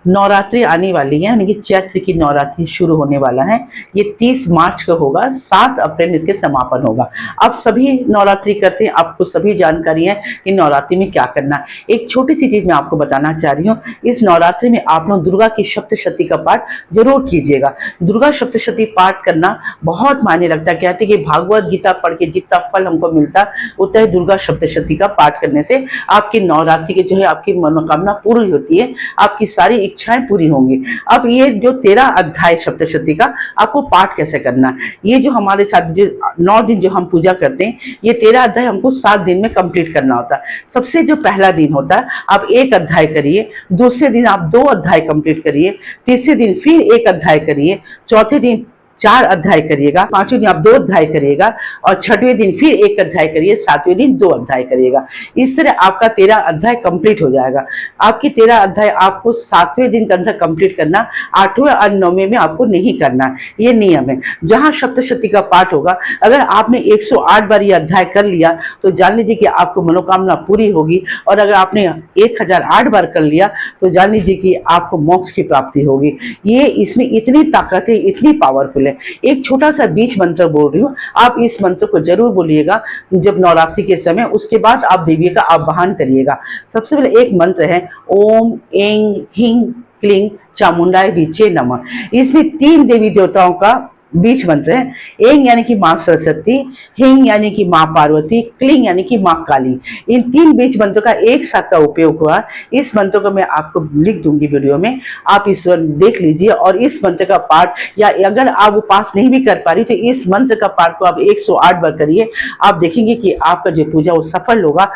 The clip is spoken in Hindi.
नवरात्रि आने वाली है, यानी कि चैत्र की नवरात्रि शुरू होने वाला है। ये 30 मार्च को होगा, 7 अप्रैल इसके समापन होगा। आप सभी नवरात्रि करते हैं, आपको सभी जानकारी है कि नवरात्रि में क्या करना है। एक छोटी सी चीज मैं आपको बताना चाह रही हूँ। इस नवरात्रि में आप लोग दुर्गा की सप्तशती का पाठ जरूर कीजिएगा। दुर्गा सप्तशती पाठ करना बहुत मायने रखता है। कहते हैं कि भागवत गीता पढ़ के जितना फल हमको मिलता है, उतना ही दुर्गा सप्तशती का पाठ करने से आपकी नवरात्रि के जो है आपकी मनोकामना पूरी होती है, आपकी सारी इच्छाएं पूरी होंगी। अब ये जो 13 अध्याय सप्तशती का आपको पाठ कैसे करना है, ये जो हमारे साथ जो 9 दिन जो हम पूजा करते हैं, ये 13 अध्याय हमको 7 दिन में कंप्लीट करना होता है। सबसे जो पहला दिन होता है, आप 1 अध्याय करिए, दूसरे दिन आप 2 अध्याय कंप्लीट करिए, तीसरे दिन फिर 1 अध्याय करिए, चौथे दिन 4 अध्याय करिएगा, 5वें दिन आप 2 अध्याय करिएगा और 6वें दिन फिर 1 अध्याय करिए, 7वें दिन 2 अध्याय करिएगा। इस तरह आपका 13 अध्याय कंप्लीट हो जाएगा। आपकी 13 अध्याय आपको 7वें दिन के अंदर कंप्लीट करना, 8वें और 9वें में आपको नहीं करना। ये नियम है। जहां सप्तशती का पाठ होगा, अगर आपने 108 बार ये अध्याय कर लिया तो जान लीजिए कि आपको मनोकामना पूरी होगी, और अगर आपने 1008 बार कर लिया तो जान लीजिए कि आपको मोक्ष की प्राप्ति होगी। ये इसमें इतनी ताकत है, इतनी पावरफुल। एक छोटा सा बीच मंत्र बोल रही हूँ, आप इस मंत्र को जरूर बोलिएगा जब नवरात्रि के समय। उसके बाद आप देवी का आवाहन करिएगा। सबसे पहले एक मंत्र है, ओम ऐं ह्रीं क्लीं चामुंडाय विचे नमः। इसमें 3 देवी देवताओं का बीच मंत्र है। ऐं यानी कि माँ सरस्वती, ह्रीं यानी कि माँ पार्वती, क्लीं यानी कि माँ काली। इन 3 बीज मंत्रों का एक साथ का उपयोग हुआ। इस मंत्र को मैं आपको लिख दूंगी वीडियो में, आप इस देख लीजिए। और इस मंत्र का पाठ, या अगर आप उपास नहीं भी कर पा रही तो इस मंत्र का पाठ को आप 108 बार करिए। आप देखेंगे कि आपका जो पूजा वो सफल होगा।